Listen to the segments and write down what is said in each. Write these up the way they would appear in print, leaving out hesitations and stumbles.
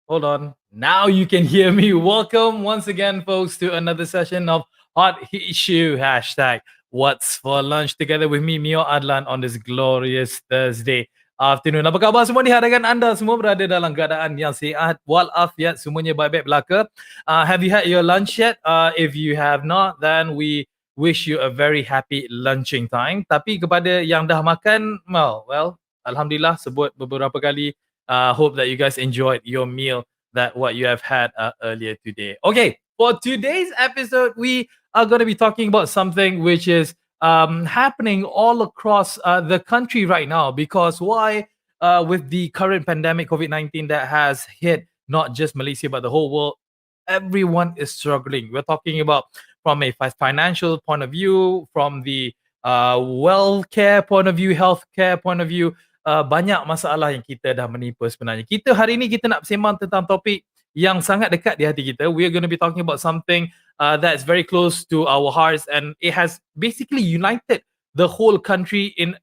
Hold on. Now you can hear me. Welcome once again, folks, to another session of Hot Issue hashtag What's for Lunch together with me, Mio Adlan, on this glorious Thursday afternoon. Apa khabar semua ni? Harapkan anda semua berada dalam keadaan yang sihat walafiat, semuanya baik-baik belaka. Have you had your lunch yet? If you have not, then we wish you a very happy lunching time. Tapi kepada yang dah makan, well, Alhamdulillah sebut beberapa kali. Hope that you guys enjoyed your meal that what you have had earlier today. Okay, for today's episode, we are going to be talking about something which is happening all across the country right now. Because why? With the current pandemic COVID-19 that has hit not just Malaysia but the whole world, everyone is struggling. We're talking about from a financial point of view, from the well care point of view, healthcare point of view. Banyak masalah yang kita dah menimpa sebenarnya. Kita hari ini kita nak bersembang tentang topik yang sangat dekat di hati kita. We are going to be talking about something that's very close to our hearts, and it has basically united the whole country in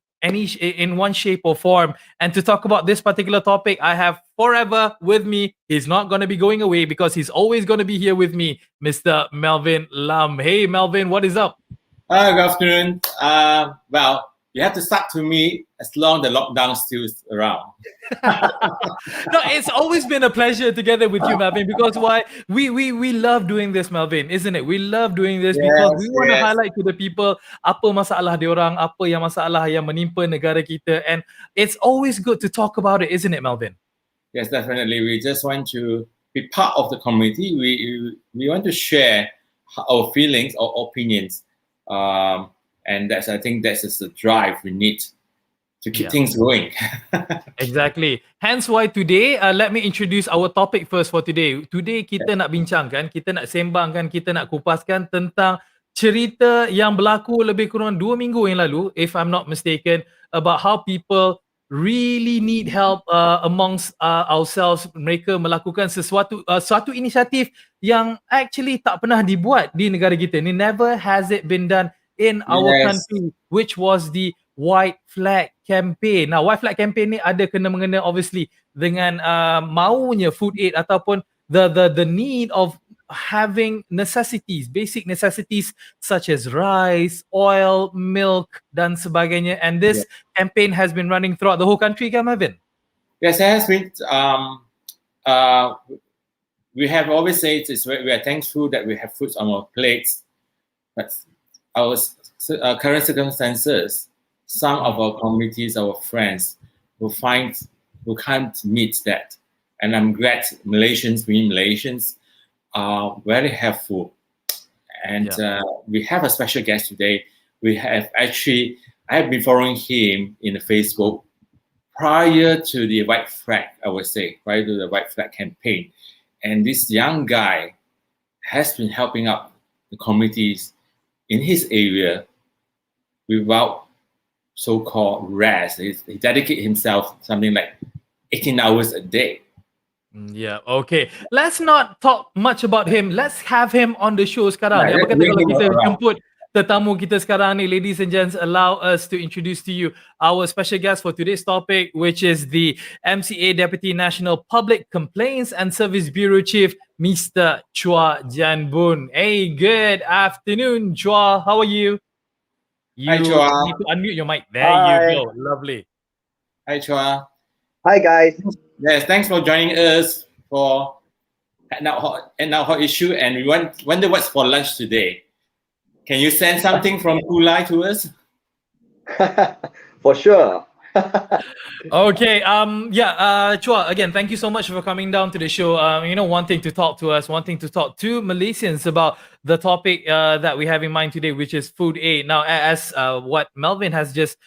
one shape or form. And to talk about this particular topic, I have forever with me. He's not going to be going away because he's always going to be here with me, Mr. Melvin Lam. Hey, Melvin, what is up? Good afternoon. Well, you have to start to me as long the lockdown still is around. No, it's always been a pleasure together with you, Melvin, because why we love doing this, Melvin, isn't it? We love doing this because we want to highlight to the people apa masalah diorang, apa yang masalah yang menimpa negara kita, and it's always good to talk about it, isn't it, Melvin? Yes, definitely. We just want to be part of the community. We want to share our feelings, our opinions. And I think that's just the drive we need to keep things going. Exactly. Hence why today, let me introduce our topic first for today. Today kita nak bincangkan, kita nak sembangkan, kita nak kupaskan tentang cerita yang berlaku lebih kurang 2 minggu yang lalu, if I'm not mistaken, about how people really need help amongst ourselves. Mereka melakukan suatu inisiatif yang actually tak pernah dibuat di negara kita. Never has it been done in our country, which was the White Flag Campaign. Now, White Flag Campaign ni ada kena-mengena obviously dengan maunya Food Aid ataupun the need of having necessities, basic necessities such as rice, oil, milk dan sebagainya. And this campaign has been running throughout the whole country, kan, Marvin? Yes, it has been. We have always said we are thankful that we have food on our plates, but our current circumstances, some of our communities, our friends, who can't meet that. And I'm glad we Malaysians are very helpful. And we have a special guest today. I have been following him in Facebook prior to the White Flag, I would say, prior to the White Flag campaign. And this young guy has been helping out the communities in his area without so-called rest. He dedicated himself something like 18 hours a day. Yeah, okay. Let's not talk much about him. Let's have him on the show sekarang. Apa kata kalau kita jemput tetamu kita sekarang ni, ladies and gents, allow us to introduce to you our special guest for today's topic, which is the MCA Deputy National Public Complaints and Service Bureau Chief, Mr. Chua Jian Boon. Hey, good afternoon, Chua. How are you? Hi, Chua. You need to unmute your mic. There you go. Lovely. Hi, Chua. Hi, guys. Yes, thanks for joining us for Now Hot Issue, and we wonder what's for lunch today. Can you send something from Kulai to us? For sure. Okay. Chua, again, thank you so much for coming down to the show. Wanting to talk to us, wanting to talk to Malaysians about the topic that we have in mind today, which is food aid. Now, as what Melvin has just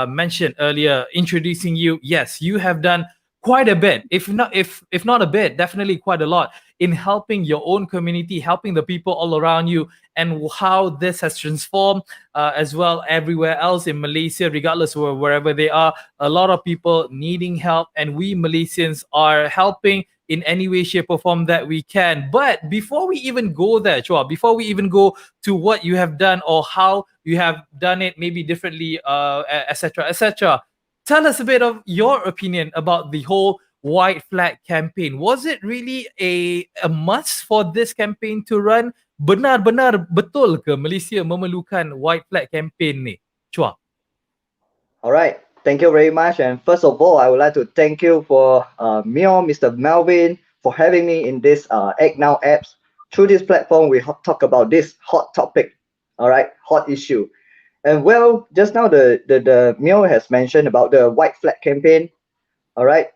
mentioned earlier, introducing you, yes, you have done quite a bit, if not a bit, definitely quite a lot in helping your own community, helping the people all around you, and how this has transformed as well everywhere else in Malaysia, regardless of wherever they are. A lot of people needing help, and we Malaysians are helping in any way, shape, or form that we can. But before we even go there, Chua, before we even go to what you have done or how you have done it maybe differently, etc., tell us a bit of your opinion about the whole White Flag campaign. Was it really a must for this campaign to run? Benar-benar betul ke Malaysia memerlukan White Flag campaign ni? Chua. All right. Thank you very much. And first of all, I would like to thank you for Mr. Melvin, for having me in this Act Now apps. Through this platform, we talk about this hot topic, all right, hot issue. And well, just now the Mio has mentioned about the White Flag campaign, all right,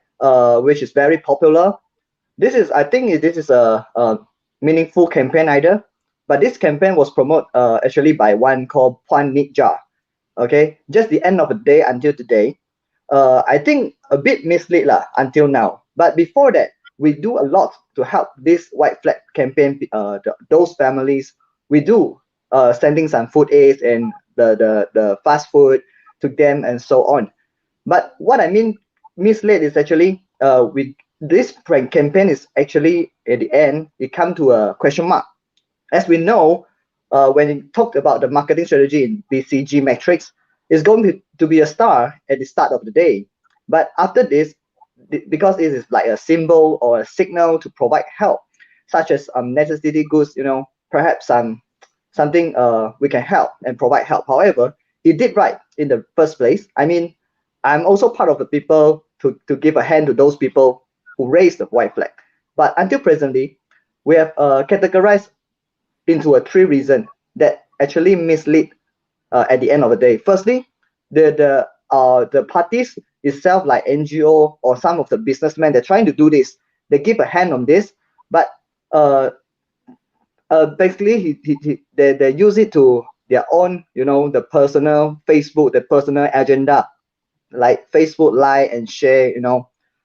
which is very popular. I think this is a meaningful campaign either, but this campaign was promoted actually by one called Puan Nitja. Okay, just the end of the day until today. I think a bit mislead lah until now. But before that, we do a lot to help this White Flag campaign. Those families, we do sending some food aids and the fast food to them and so on. But what I mean mislead is actually this campaign is actually at the end it come to a question mark. As we know, when you talked about the marketing strategy in BCG metrics, it's going to be a star at the start of the day. But after this, because it is like a symbol or a signal to provide help, such as necessity goods, perhaps something we can help and provide help. However, it did right in the first place. I mean, I'm also part of the people to give a hand to those people who raised the White Flag. But until presently, we have categorized into three reasons that actually mislead at the end of the day. Firstly, the parties itself, like NGO or some of the businessmen, they're trying to do this. They give a hand on this, but basically they use it to their own, the personal Facebook, the personal agenda, like Facebook like and share.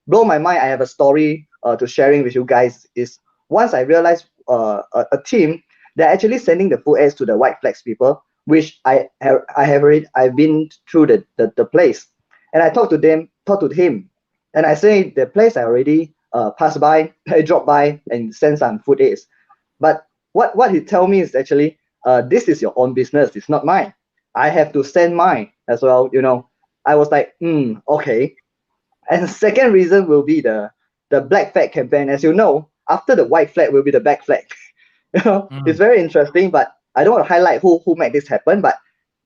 Blow my mind. I have a story to sharing with you guys. Is once I realized a team, they're actually sending the food aids to the White Flags people, which I've been through the place, and I talked to him, and I say the place I already passed by, I dropped by and sent some food aids. But what he tell me is actually this is your own business, it's not mine. I have to send mine as well. I was like, okay. And the second reason will be the black flag campaign. As you know, after the white flag will be the black flag. It's very interesting, but I don't want to highlight who made this happen. But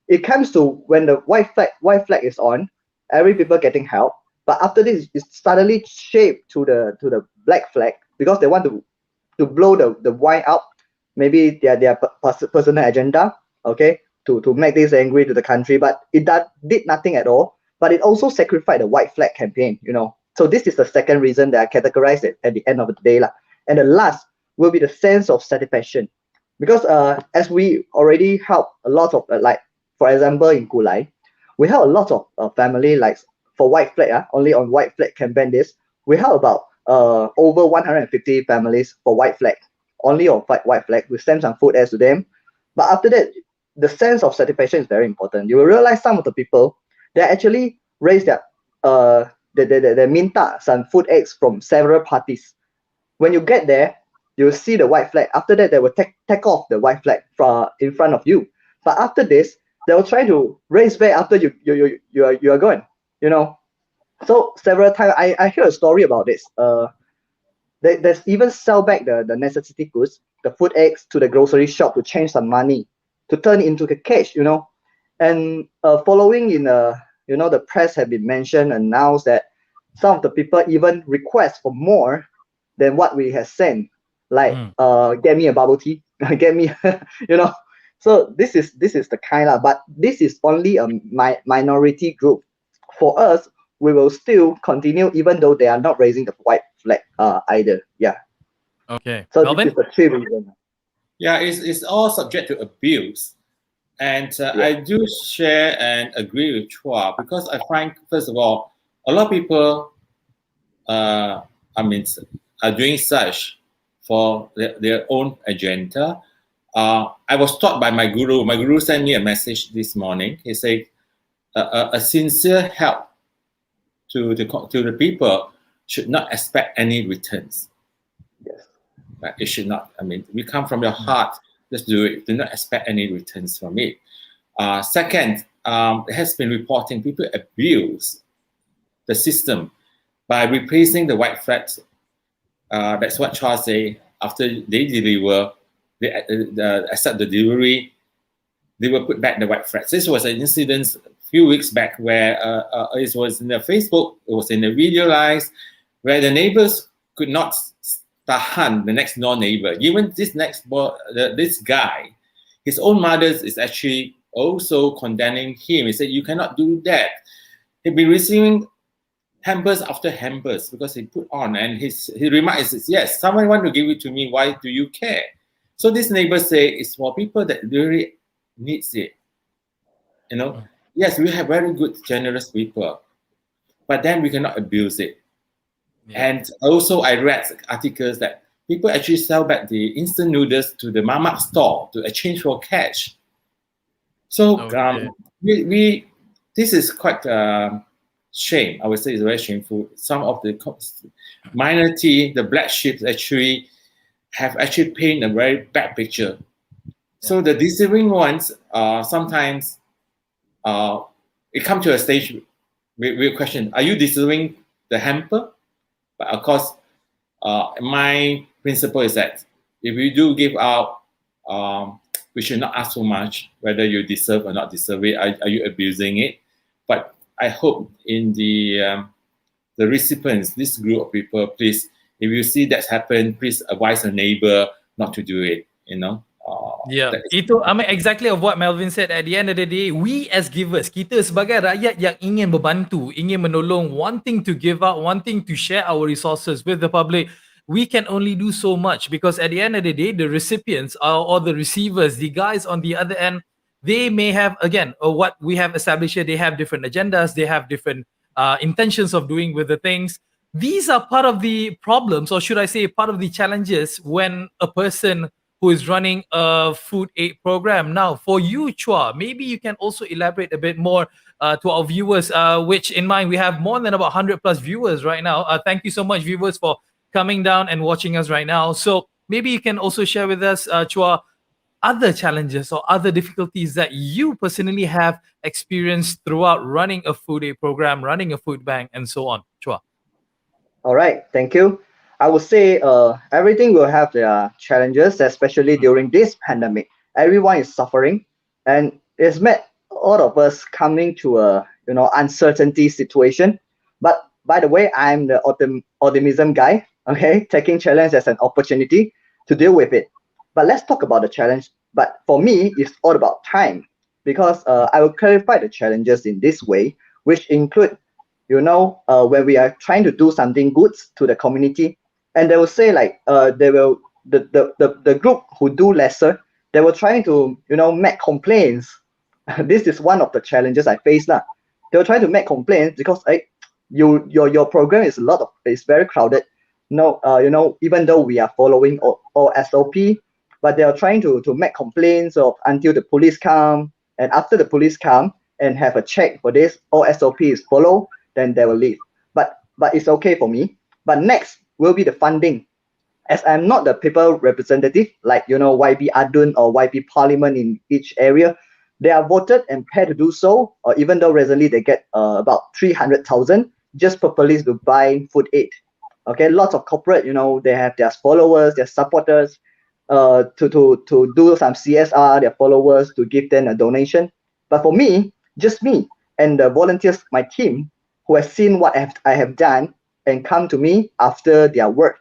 it comes to when the white flag is on, every people getting help. But after this, it's suddenly shaped to the black flag because they want to blow the wine up, maybe their personal agenda, okay, to make this angry to the country. But it did nothing at all. But it also sacrificed the white flag campaign. So this is the second reason that I categorize it at the end of the day, lah. And the last will be the sense of satisfaction, because as we already help a lot of like, for example, in Kulai, we help a lot of family, like for white flag, only on white flag campaign this, we help about over 150 families for white flag, only on white flag. We send some food ads to them. But after that, the sense of satisfaction is very important. You will realize some of the people, they actually raise they minta some food eggs from several parties. When you get there, you'll see the white flag. After that, they will take off the white flag from in front of you. But after this, they will try to raise back after you are gone. So several times I hear a story about this. There's even sell back the necessity goods, the food eggs, to the grocery shop to change some money, to turn into a cash. And following in the press have been mentioned, announced that some of the people even request for more than what we have sent, like get me a bubble tea, get me, So this is the kind of, but this is only a minority group. For us, we will still continue even though they are not raising the white flag either. Yeah. Okay. So Melvin? this is the three reasons. Yeah, it's all subject to abuse. And I do share and agree with Chua, because I find, first of all, a lot of people are doing such for their own agenda. I was taught by my guru. My guru sent me a message this morning. He said, a sincere help to the people should not expect any returns. Yes. Right? It should not. We come from your heart. Just do it. Do not expect any returns from it. Second, it has been reporting people abuse the system by replacing the white flags. That's what Chua say. After they deliver, they accept the delivery, they will put back the white flags. This was an incident a few weeks back where it was in the Facebook, it was in the video lives, where the neighbors could not tahan the next door neighbor. Even this guy, his own mother is actually also condemning him. He said, you cannot do that. He'd been receiving hampers after hampers because he put on, and his remark is, yes, someone want to give it to me, why do you care? So this neighbor say it's for people that really needs it. Yes, we have very good, generous people, but then we cannot abuse it. Yeah. And also I read articles that people actually sell back the instant noodles to the mama store to exchange for cash. So we this is quite shame. I would say it's very shameful. Some of the minority, the black sheep, have painted a very bad picture. Yeah. So the deserving ones sometimes it comes to a stage we question: are you deserving the hamper? But of course, my principle is that if you do give out, we should not ask so much whether you deserve or not deserve it. Are you abusing it? But I hope in the recipients, this group of people, please, if you see that happen, please advise a neighbor not to do it. Itu exactly of what Melvin said. At the end of the day, we as givers, kita sebagai rakyat yang ingin membantu, ingin menolong, wanting to give out, wanting to share our resources with the public, we can only do so much, because at the end of the day, the recipients or the receivers, the guys on the other end, they may have, again, what we have established here, they have different agendas, they have different intentions of doing with the things. These are part of the problems, or should I say part of the challenges, when a person who is running a food aid program. Now, for you, Chua, maybe you can also elaborate a bit more to our viewers, which in mind, we have more than about 100 plus viewers right now. Thank you so much, viewers, for coming down and watching us right now. So maybe you can also share with us, Chua, other challenges or other difficulties that you personally have experienced throughout running a food aid program, running a food bank, and so on? Chua. All right, thank you. I would say everything will have their challenges, especially during this pandemic. Everyone is suffering, and it's made all of us coming to a uncertainty situation. But by the way, I'm the optimism guy. Okay, taking challenge as an opportunity to deal with it. But let's talk about the challenge. But for me, it's all about time because I will clarify the challenges in this way, which include when we are trying to do something good to the community, and they will say like they will the group who do lesser, they were trying to make complaints. This is one of the challenges I face now. They were trying to make complaints because your program is very crowded. No, even though we are following all SOP, but they are trying to make complaints of until the police come, and after the police come and have a check for this, all SOP is followed, then they will leave. But it's okay for me. But next will be the funding. As I'm not the people representative, like YB Adun or YB Parliament in each area, they are voted and paid to do so. Or even though recently they get about 300,000 just for police to buy food aid. Okay, lots of corporate, they have their followers, their supporters, to do some CSR, their followers to give them a donation. But for me, just me and the volunteers, my team, who has seen what I have done and come to me after their work.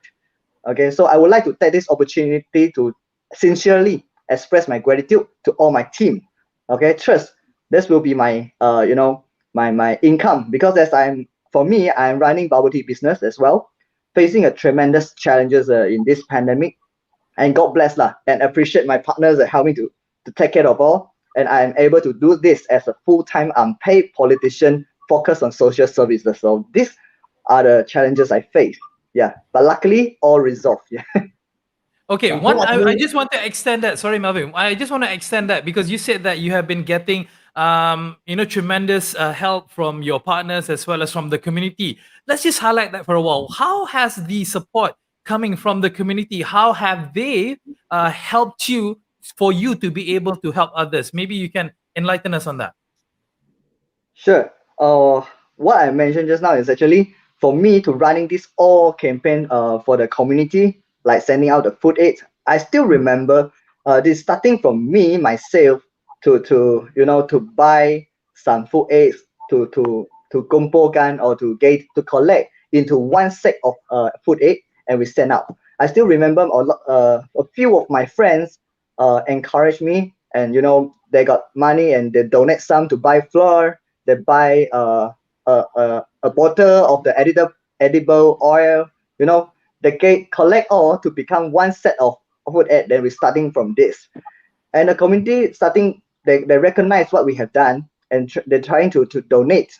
Okay, so I would like to take this opportunity to sincerely express my gratitude to all my team. Okay, trust. This will be my my income, because I'm running bubble tea business as well, facing a tremendous challenges in this pandemic, and God bless lah, and appreciate my partners that help me to take care of all, and I am able to do this as a full-time unpaid politician focused on social services. So these are the challenges I face. Yeah, but luckily all resolved. Yeah. Okay, I just want to extend that. Sorry, Melvin. I just want to extend that because you said that you have been getting, tremendous help from your partners as well as from the community. Let's just highlight that for a while. How has the support coming from the community? How have they helped you for you to be able to help others? Maybe you can enlighten us on that. Sure. What I mentioned just now is actually for me to running this all campaign for the community, like sending out the food aid. I still remember this starting from me myself to buy some food aids to kumpukan or to collect into one set of food aid, and we send out. I still remember a few of my friends encouraged me, and they got money and they donate some to buy flour. They buy a bottle of the edible oil. They collect all to become one set of food aid. Then we're starting from this, and the community starting they recognize what we have done, and they're trying to donate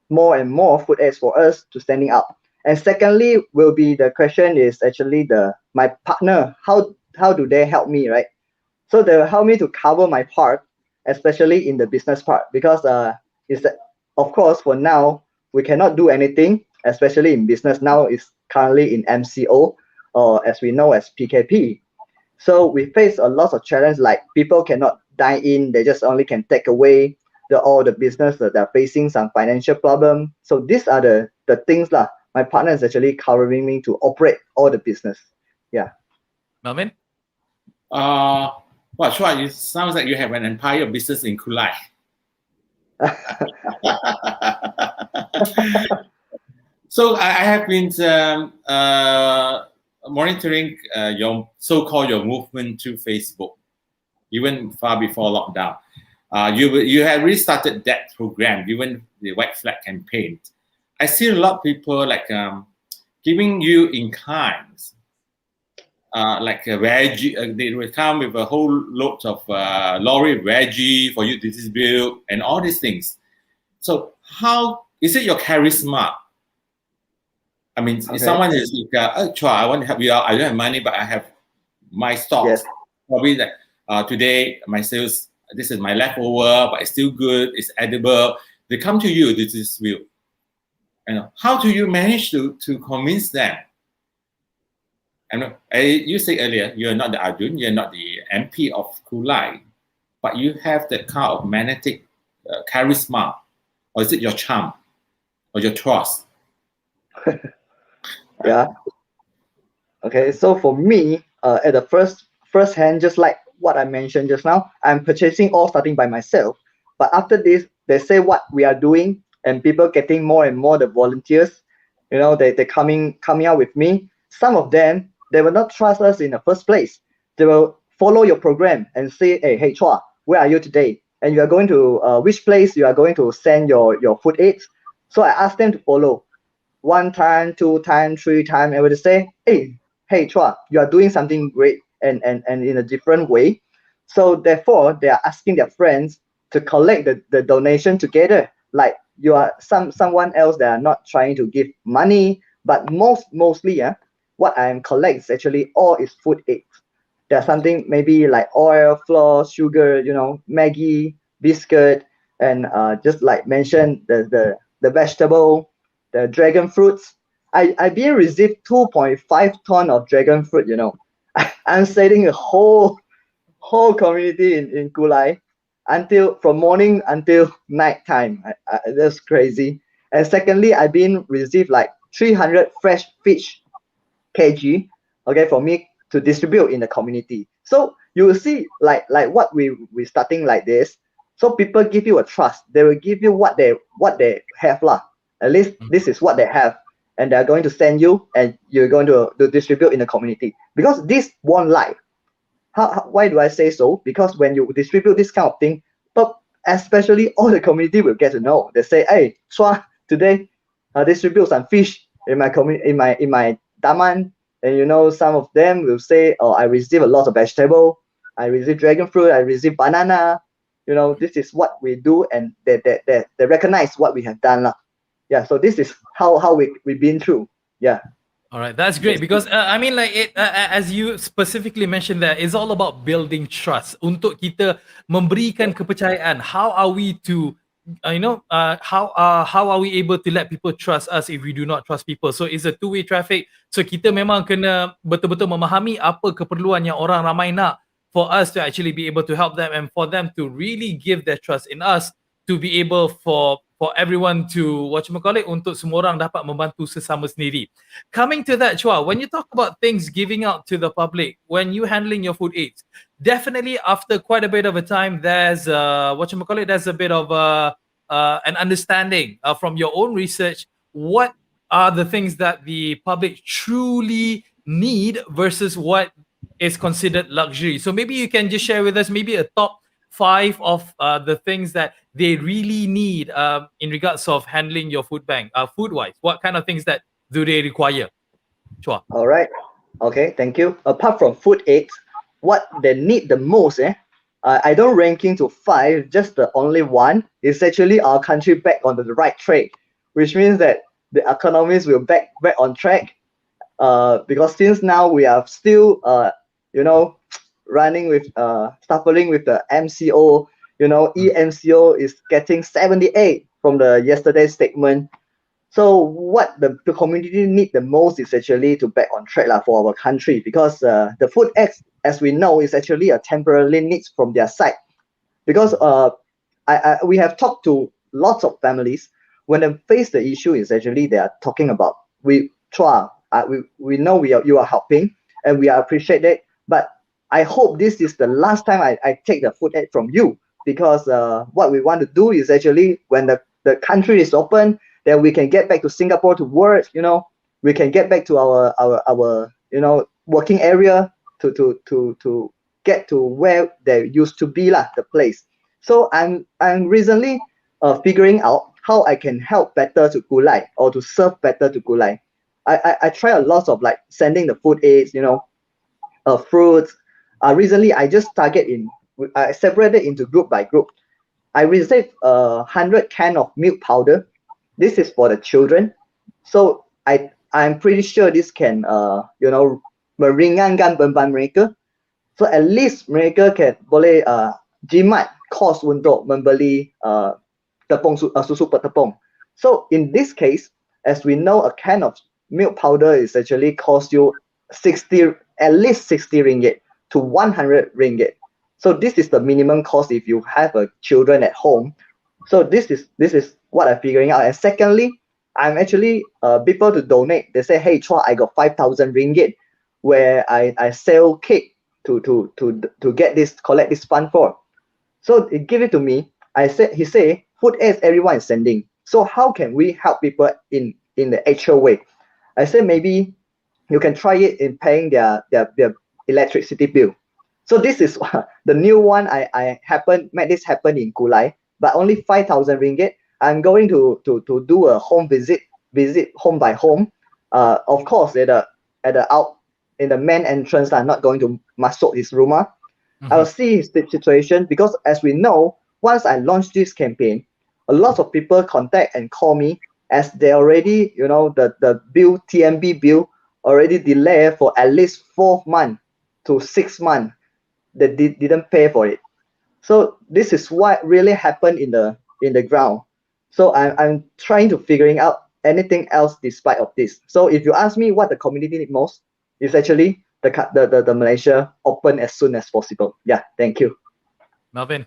more and more food aids for us to standing up. And secondly, will be the question is actually my partner. How do they help me, right? So they will help me to cover my part, especially in the business part, because is that of course for now we cannot do anything, especially in business. Now is currently in MCO, or as we know as PKP. So we face a lot of challenge, like people cannot dine in, they just only can take away all the business that they're facing some financial problem. So these are the things lah. My partner is actually covering me to operate all the business. Yeah. Melvin? Well, Chua, it sounds like you have an empire business in Kulai. So I have been monitoring your so-called your movement through Facebook, even far before lockdown. You have restarted that program, even the white flag campaign. I see a lot of people like giving you in kinds, like a veggie. They will come with a whole load of lorry veggie for you to distribute and all these things. So how is it your charisma? I mean, if someone is like, oh, Chua, I want to help you out. I don't have money, but I have my stocks. Yes. Probably like today, my sales, this is my leftover, but it's still good. It's edible. They come to you. This is real. How do you manage to convince them? And you say earlier, you're not the Arjun, you're not the MP of Kulai, but you have that kind of magnetic charisma, or is it your charm, or your trust? Yeah. Okay, so for me, at the first hand, just like what I mentioned just now, I'm purchasing all starting by myself. But after this, they say what we are doing, and people getting more and more the volunteers. They coming out with me. Some of them they will not trust us in the first place. They will follow your program and say, hey Chua, where are you today? And you are going to which place you are going to send your food aids. So I asked them to follow one time, two time, three time, and we say, hey Chua, you are doing something great and in a different way. So therefore, they are asking their friends to collect the donation together. Like you are someone else that are not trying to give money, but mostly, yeah, what I am collect is actually all is food aids. There's something maybe like oil, flour, sugar, Maggie, biscuit, and just like mentioned the vegetable, the dragon fruits. I being received 2.5 ton of dragon fruit. I'm setting a whole community in Kulai until from morning until night time. That's crazy. And secondly, I've been received like 300 fresh fish kg, okay, for me to distribute in the community. So you will see like what we starting like this. So people give you a trust. They will give you what they have lah. At least this is what they have, and they're going to send you, and you're going to distribute in the community because this won't lie. Why do I say so? Because when you distribute this kind of thing, but especially all the community will get to know. They say, hey, Chua, today distribute some fish in my in my daman, and some of them will say, oh, I receive a lot of vegetable, I receive dragon fruit, I receive banana. This is what we do, and they recognize what we have done lah. Yeah, so this is how we've been through. Yeah. All right, that's great because I mean, like as you specifically mentioned, that it's all about building trust. Untuk kita memberikan kepercayaan, how are we to, how are we able to let people trust us if we do not trust people? So it's a two-way traffic. So kita memang kena betul-betul memahami apa keperluan yang orang ramai nak for us to actually be able to help them and for them to really give their trust in us to be able for everyone to untuk semua orang dapat membantu sesama sendiri. Coming to that, Chua, when you talk about things giving out to the public, when you handling your food aids, definitely after quite a bit of a time, there's there's a bit of an understanding from your own research. What are the things that the public truly need versus what is considered luxury? So maybe you can just share with us maybe a top 5 of the things that they really need in regards of handling your food bank, food-wise. What kind of things that do they require? Chua. All right. Okay, thank you. Apart from food aids, what they need the most, I don't ranking to 5, just the only one is actually our country back on the right track, which means that the economies will back on track. Because since now we are still, running with suffering with the MCO. EMCO is getting 78 from the yesterday's statement. So what the community need the most is actually to back on track for our country, because the food acts, as we know, is actually a temporary needs from their side. Because we have talked to lots of families when they face the issue is actually they are talking about we know you are helping and we appreciate it, but I hope this is the last time I take the food aid from you, because what we want to do is actually when the country is open, then we can get back to Singapore to work. We can get back to our working area to get to where they used to be the place. So I'm recently figuring out how I can help better to Kulai or to serve better to Kulai. I try a lot of like sending the food aids, fruits. Recently I just I separated into group by group. I received 100 can of milk powder. This is for the children. So I'm pretty sure this can meringankan beban mereka. So at least mereka can boleh jimat kos untuk membeli susu petepung. So in this case, as we know, a can of milk powder is actually cost you 60, at least 60 ringgit to 100 ringgit. So this is the minimum cost if you have a children at home. So this is what I'm figuring out. And secondly, I'm actually people to donate. They say, hey Chua, I got 5,000 ringgit where I sell cake to get this, collect this fund for. So he give it to me. He say food aids everyone is sending. So how can we help people in the actual way? I said maybe you can try it in paying their electricity bill. So this is the new one. I made this happen in Kulai, but only 5,000 ringgit. I'm going to do a home visit home by home. Of course, at the out in the main entrance, I'm not going to masuk his room. I'll see his situation, because as we know, once I launch this campaign, a lot of people contact and call me as they already, the bill, TMB bill, already delayed for at least 4 months to 6 months. They didn't pay for it. So this is what really happened in the ground. So I'm trying to figuring out anything else despite of this. So if you ask me what the community need most, is actually the Malaysia open as soon as possible. Yeah, thank you. Melvin.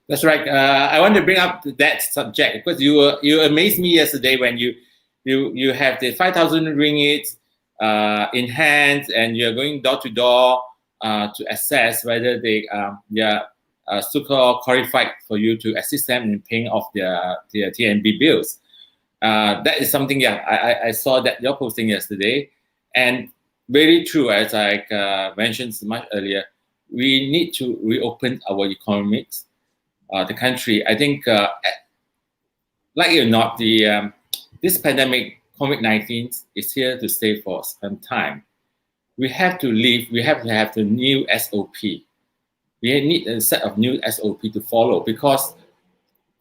That's right. I want to bring up that subject because you amazed me yesterday when you have the 5,000 ringgit in hand and you're going door to door to assess whether they are so-called qualified for you to assist them in paying off their TNB bills. That is something. I saw that your posting yesterday, and very true, as I mentioned so much earlier. We need to reopen our economics. The country, I think, like it or not, this pandemic, COVID-19, is here to stay for some time. We have to live. We have to have the new SOP. We need a set of new SOP to follow, because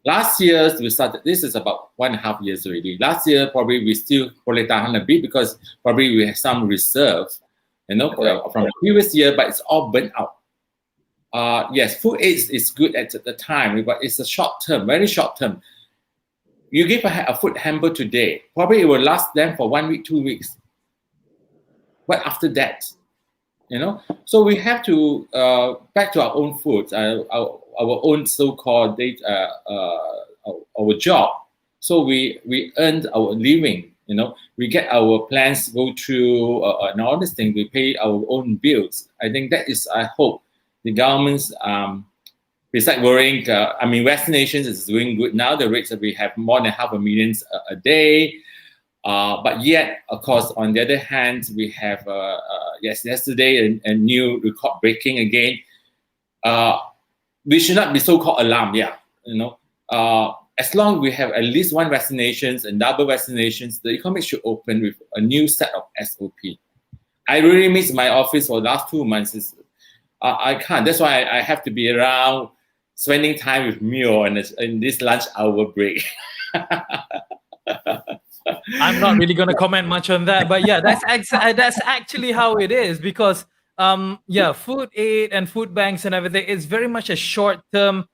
last year we started. This is about 1.5 years already. Last year probably we still probably tahan a bit because probably we have some reserve, from the previous year, but it's all burnt out. Yes, food aids is good at the time, but it's a short term, very short term. You give a food hamper today, probably it will last them for 1 week, 2 weeks. But after that, so we have to back to our own food, our own so-called our job. So we earned our living. We get our plans go through and all these things. We pay our own bills. I think that is, I hope, the government's, besides worrying, vaccinations is doing good now. The rates that we have more than 500,000 a day. But yet, of course, on the other hand, we have, yesterday, a new record breaking again. We should not be so-called alarmed, as long as we have at least one vaccinations and double vaccinations, the economy should open with a new set of SOP. I really miss my office for the last 2 months. I can't. That's why I have to be around, spending time with Mio in this lunch hour break. I'm not really going to comment much on that, but yeah, that's actually how it is, because food aid and food banks and everything is very much a short-term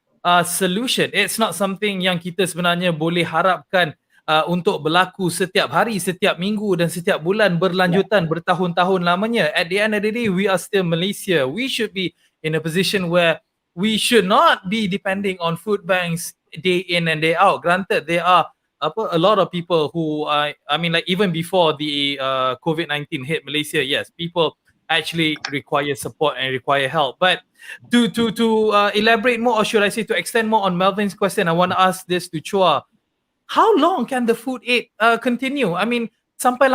solution. It's not something yang kita sebenarnya boleh harapkan untuk berlaku setiap hari, setiap minggu dan setiap bulan berlanjutan bertahun-tahun lamanya. At the end of the day, we are still Malaysia. We should be in a position where we should not be depending on food banks day in and day out. Granted, there are a lot of people who even before the COVID-19 hit Malaysia, yes, people actually require support and require help. But to elaborate more, or should I say to extend more on Melvin's question, I want to ask this to Chua. How long can the food aid continue? Sampai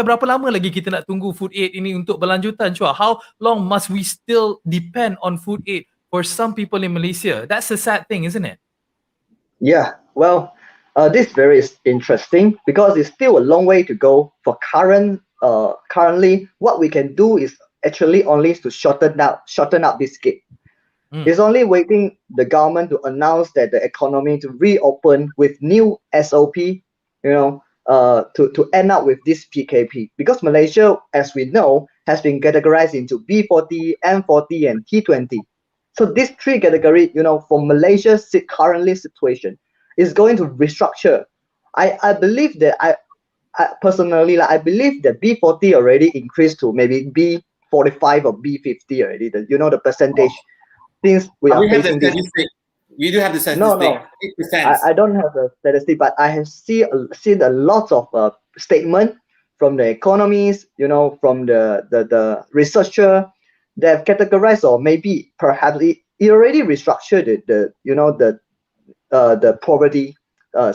berapa lama lagi kita nak tunggu food aid ini untuk berlanjutan, Chua? How long must we still depend on food aid for some people in Malaysia? That's the sad thing, isn't it? Yeah, well, this is very interesting because it's still a long way to go. For currently, what we can do is actually only to shorten up this gap. It's only waiting the government to announce that the economy to reopen with new SOP, to end up with this PKP. Because Malaysia, as we know, has been categorized into B40, M40, and T20. So these three categories, for Malaysia's currently situation, is going to restructure. I believe that personally, like, I believe that B40 already increased to maybe B45 or B50 already. The percentage, since we are We have the facing this. statistic. We do have the No, statistic. no, 8%. I don't have the statistic, but I have seen a lot of statement from the economists, from the researcher. They have categorized, or maybe perhaps it already restructured the poverty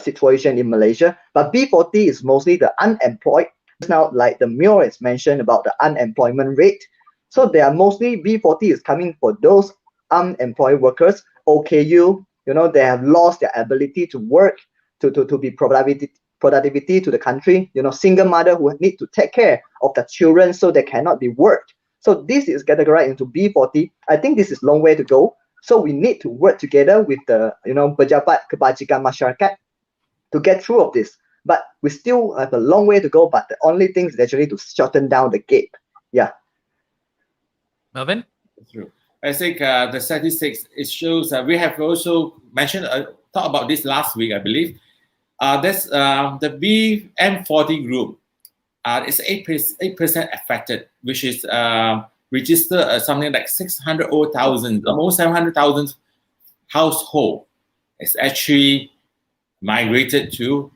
situation in Malaysia. But B40 is mostly the unemployed. Now, like the Mio has mentioned about the unemployment rate, so they are mostly B40 is coming for those unemployed workers. OKU, they have lost their ability to work, to be productivity to the country. Single mother who need to take care of the children, so they cannot be worked. So this is categorized into B40. I think this is long way to go. So we need to work together with the pejabat kebajikan masyarakat to get through of this. But we still have a long way to go. But the only thing is actually to shorten down the gap. Yeah. Melvin? True. I think the statistics, it shows that we have also mentioned, talked about this last week, I believe. That's the BM40 group. It's 8% affected, which is registered something like 600,000, almost 700,000 household. It's actually migrated to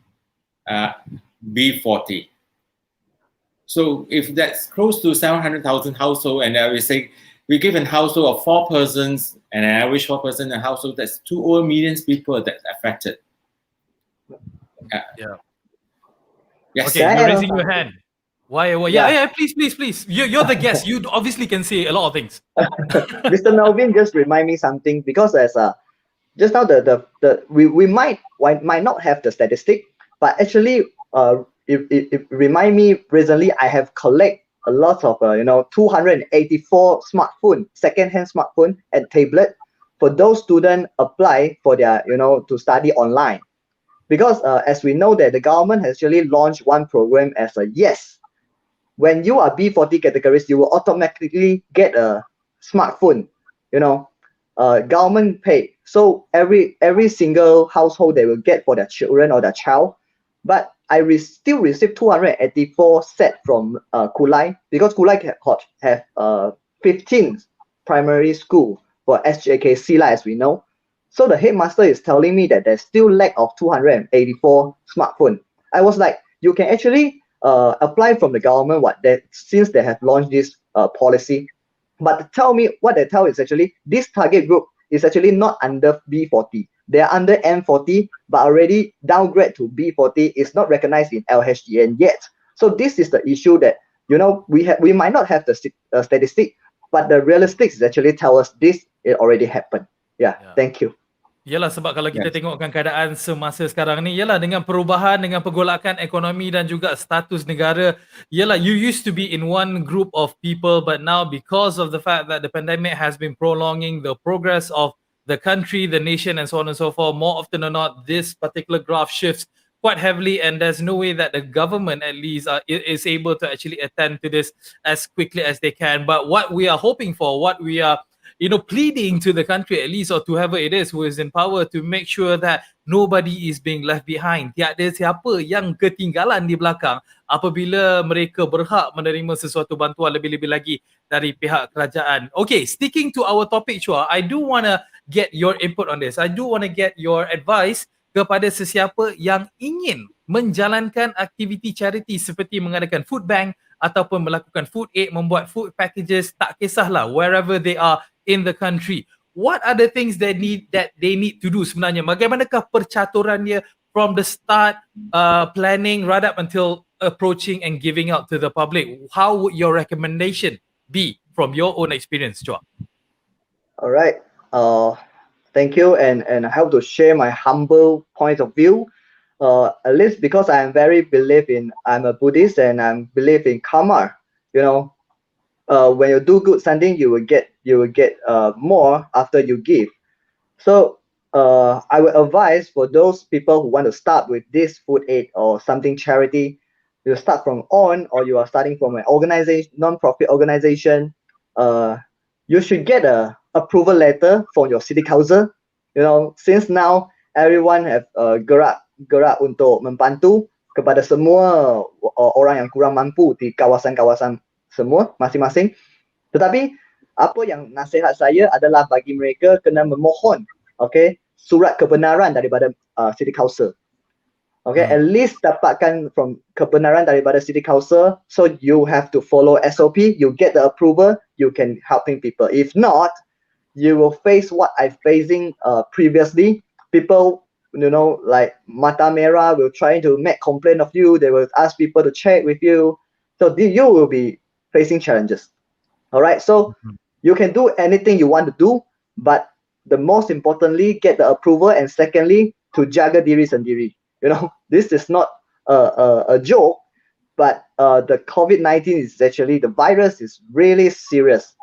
B40. So if that's close to 700,000 household, and we say we give a household of 4 persons, and an average 4 person in a household, that's 2 over millions people that's affected. Yeah. Yes. Okay, you're raising your hand. Why? Yeah, please. You're the guest. You obviously can say a lot of things. Mr. Melvin just remind me something, because as just now we might not have the statistic, but actually it remind me recently I have collect a lot of 284 smartphone, second-hand smartphone and tablet for those students apply for their to study online. Because as we know that the government has actually launched one program as a yes. When you are B40 categories, you will automatically get a smartphone, government pay. So every single household they will get for their children or their child. But I still receive 284 set from Kulai, because Kulai have 15 primary school for SJK Sila, as we know. So the headmaster is telling me that there's still lack of 284 smartphone. I was like, you can actually apply from the government since they have launched this policy. But tell me what they tell is actually this target group is actually not under B40. They are under M40, but already downgrade to B40 is not recognized in LHDN yet. So this is the issue that we might not have the statistic, but the realistics actually tell us this it already happened. Yeah. Thank you. Yalah, sebab kalau kita tengokkan keadaan semasa sekarang ni, yalah, dengan perubahan, dengan pergolakan ekonomi dan juga status negara, yalah, you used to be in one group of people, but now because of the fact that the pandemic has been prolonging the progress of the country, the nation, and so on and so forth, more often than not, this particular graph shifts quite heavily, and there's no way that the government at least is able to actually attend to this as quickly as they can. But what we are hoping for, what we are pleading to the country at least, or to whoever it is who is in power, to make sure that nobody is being left behind. Tiada siapa yang ketinggalan di belakang apabila mereka berhak menerima sesuatu bantuan, lebih-lebih lagi dari pihak kerajaan. Okay, sticking to our topic, Chua, I do want to get your input on this. I do want to get your advice kepada sesiapa yang ingin menjalankan aktiviti charity seperti mengadakan food bank ataupun melakukan food aid, membuat food packages, tak kisahlah, wherever they are in the country. What are the things they need to do sebenarnya? Bagaimanakah percaturannya from the start, planning right up until approaching and giving out to the public? How would your recommendation be from your own experience, Chua? All right. Thank you, and I have to share my humble point of view. At least because I'm a Buddhist and I believe in karma. When you do good something, you will get more after you give. So I would advise for those people who want to start with this food aid or something charity, you start from or you are starting from an organization, non-profit organization. You should get a approval letter from your city council. Since now everyone have gerak untuk membantu kepada semua orang yang kurang mampu di kawasan-kawasan semua masing-masing. Tetapi apa yang nasihat saya adalah bagi mereka kena memohon, okay, surat kebenaran daripada City Council. Okay, at least dapatkan from kebenaran daripada City Council. So you have to follow SOP. You get the approval, you can helping people. If not, you will face what I facing previously. People, like mata merah will try to make complaint of you. They will ask people to check with you. So you will be facing challenges. All right. So you can do anything you want to do, but the most importantly, get the approval, and secondly, to jaga diri sendiri. This is not a joke, but the COVID-19 is actually, the virus is really serious.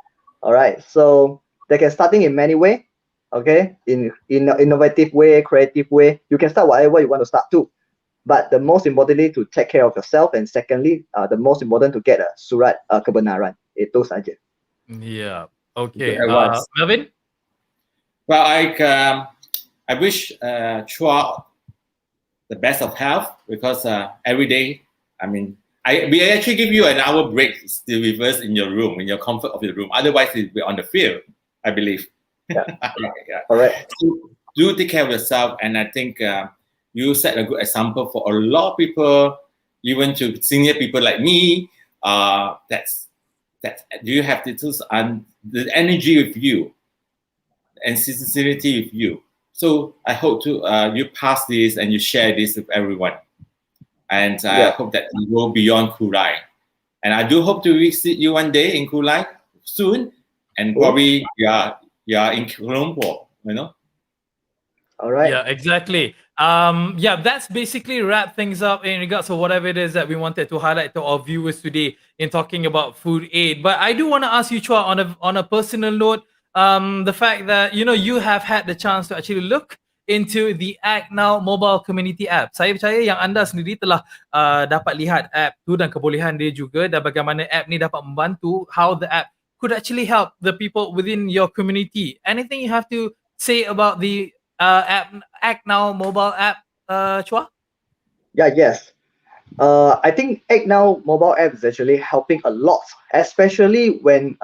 All right. So they can starting in many ways. Okay. In innovative way, creative way, you can start whatever you want to start to. But the most importantly, to take care of yourself, and secondly, the most important to get a surat kebenaran. Itu saja. Yeah. Okay. Good advice. Melvin? Well, I wish Chua the best of health, because every day, we actually give you an hour break still with us in your room, in your comfort of your room. Otherwise, you'll be on the field, I believe. Yeah. Yeah. All right. So do take care of yourself, and I think you set a good example for a lot of people, even to senior people like me. That you have the energy with you and sincerity with you. So I hope to you pass this and you share this with everyone. And I hope that you go beyond Kulai. And I do hope to visit you one day in Kulai soon. And probably you are in Kuala Lumpur, All right. Yeah, exactly. That's basically wrap things up in regards to whatever it is that we wanted to highlight to our viewers today in talking about food aid. But I do want to ask you, Chua, on a personal note, the fact that you have had the chance to actually look into the Act Now mobile community app. Saya percaya yang anda sendiri telah dapat lihat app tu dan kebolehan dia juga, dan bagaimana app ni dapat membantu, how the app could actually help the people within your community. Anything you have to say about the Act Now mobile app, Chua? Yes. I think Act Now mobile app is actually helping a lot, especially when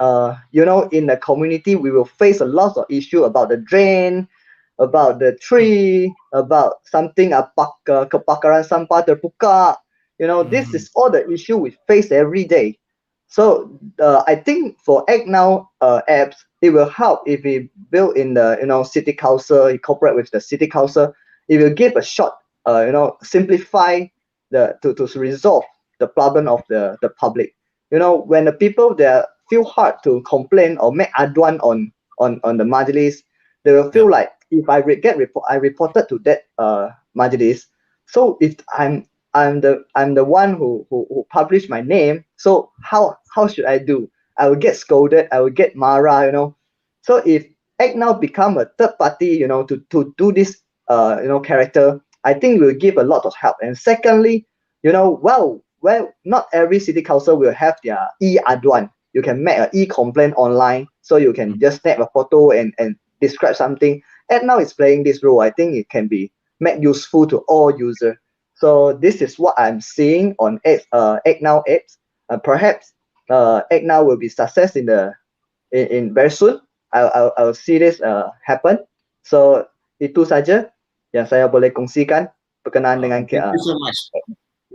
in the community we will face a lot of issue about the drain, about the tree, about something kebakaran sampah terbuka. This is all the issue we face every day. So I think for Act Now apps, it will help if we build in the city council, cooperate with the city council. It will give a shot, simplify to resolve the problem of the public. When the people they feel hard to complain or make aduan on the majlis, they will feel like, if I reported to that majlis, so if I'm the one who published my name, so how should I do? I will get scolded, I will get mara, So if Act Now become a third party, to do this character, I think will give a lot of help. And secondly, well, not every city council will have their e-aduan. You can make an e-complaint online, so you can just snap a photo and describe something. Act Now is playing this role. I think it can be made useful to all users. So this is what I'm seeing on Act Now apps. Perhaps Act Now will be success in very soon. I'll see this happen. So itu saja yang saya boleh kongsikan berkenaan dengan. Thank you so much.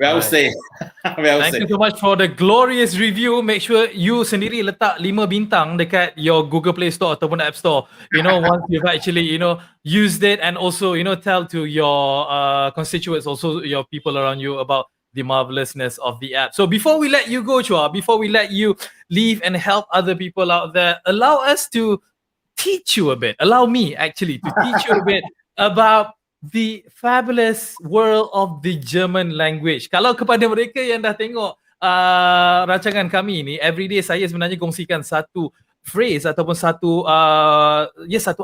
Well said. Thank you so much for the glorious review. Make sure you sendiri letak 5 bintang dekat your Google Play Store ataupun App Store. Once you've actually, used it, and also, tell to your constituents, also your people around you, about the marvelousness of the app. So before we let you go, Chua, before we let you leave and help other people out there, allow us to teach you a bit. Allow me actually to teach you a bit about the fabulous world of the German language. Kalau kepada mereka yang dah tengok rancangan kami ni, everyday saya sebenarnya kongsikan satu phrase ataupun satu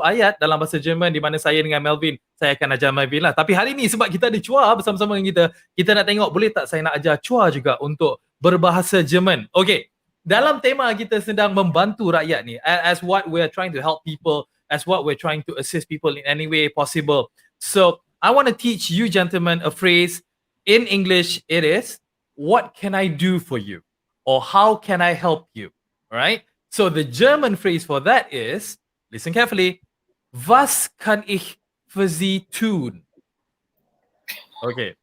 ayat dalam bahasa Jerman, di mana saya dengan Melvin, saya akan ajar Melvin lah. Tapi hari ni sebab kita ada Chua bersama-sama dengan kita nak tengok boleh tak saya nak ajar Chua juga untuk berbahasa Jerman. Okay, dalam tema kita sedang membantu rakyat ni, as what we're trying to help people, as what we're trying to assist people in any way possible. So I want to teach you gentlemen a phrase in English, it is, what can I do for you? Or how can I help you? All right. So the German phrase for that is, listen carefully, was kann ich für Sie tun? Okay.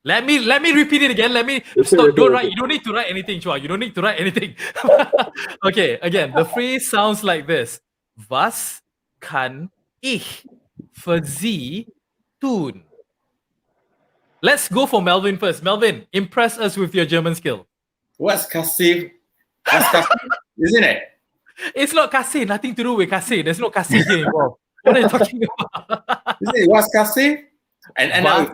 Let me repeat it again. Let me stop. Don't write. You don't need to write anything, Chua. You don't need to write anything. Okay, again, the phrase sounds like this. Was kann ich für Sie tun? Let's go for Melvin first. Melvin, impress us with your German skill. What's kassiv? What's kassiv? Isn't it? It's not kasih, nothing to do with kasih. There's no kasih here involved. What are you talking about? Isn't it? What's kassiv? And Was?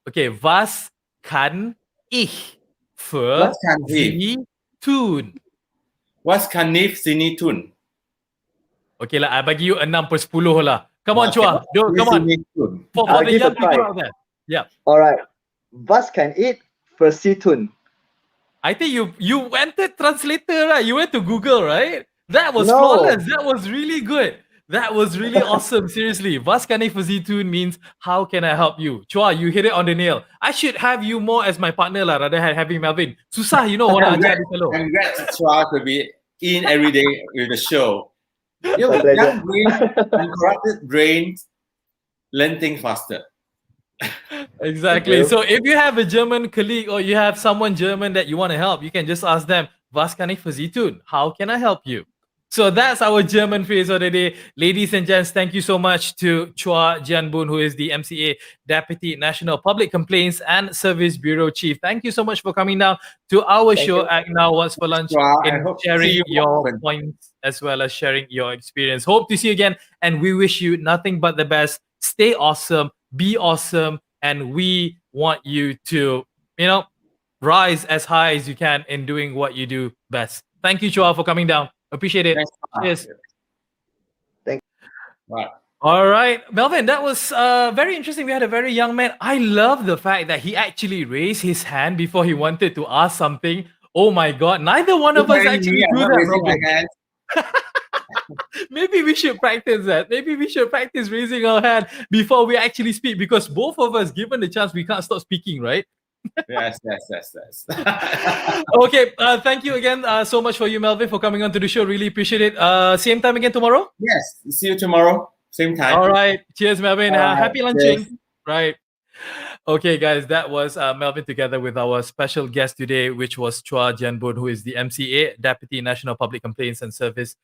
Okay, was kann ich für Was kann ich? Sie tun? What's kanif sini tun? Okay lah, I bagi you 6 per 10 lah. Come on, Okay. Chua. Come on. Sini tun. For I'll the give a young people try. out there. Yeah. All right. Was kann ich für Sie tun? I think you entered translator, right? You went to Google, right? That was No. flawless. That was really good. That was really awesome. Seriously. Was kann ich für Sie tun means how can I help you? Chua, you hit it on the nail. I should have you more as my partner lah, rather than having Melvin. Susah, you know, orang I'm ajar glad, ni fellow. I'm glad to try to be in every day with the show. You My know, young pleasure. brain, uncorrupted brains learn things faster. Exactly. you. So if you have a German colleague or you have someone German that you want to help, you can just ask them, was kann ich für Sie tun? How can I help you? So that's our German phrase of the day. Ladies and gents, thank you so much to Chua Jian Boon, who is the MCA Deputy National Public Complaints and Service Bureau Chief. Thank you so much for coming down to our Thank show you. Act Now What's for Lunch Chua, I and hope to see sharing you your often. points as well as sharing your experience. Hope to see you again, and we wish you nothing but the best. Stay awesome, be awesome, and we want you to, rise as high as you can in doing what you do best. Thank you, Chua, for coming down. Appreciate it. Thanks. Cheers. Right. All right, Melvin, that was very interesting. We had a very young man. I love the fact that he actually raised his hand before he wanted to ask something. Oh my God, neither one of us actually do that, raising my Melvin. hand. Maybe we should practice that. Maybe we should practice raising our hand before we actually speak, because both of us, given the chance, we can't stop speaking, right? Yes. Okay, thank you again so much for you, Melvin, for coming on to the show. Really appreciate it. Same time again tomorrow? Yes. See you tomorrow. Same time. All right. Cheers, Melvin. All right. Happy lunching. Cheers. Right. Okay, guys, that was Melvin together with our special guest today, which was Chua Jian Boon, who is the MCA, Deputy National Public Complaints and Service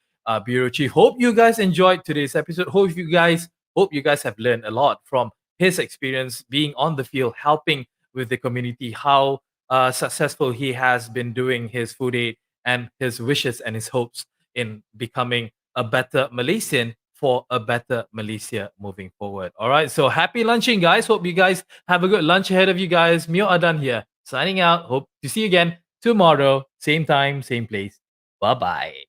Bureau Chief. Hope you guys enjoyed today's episode. Hope you guys have learned a lot from his experience being on the field, helping with the community, how successful he has been doing his food aid, and his wishes and his hopes in becoming a better Malaysian for a better Malaysia moving forward. All right, so happy lunching, guys. Hope you guys have a good lunch ahead of you guys. Mio Adan here, signing out. Hope to see you again tomorrow, same time, same place. Bye-bye.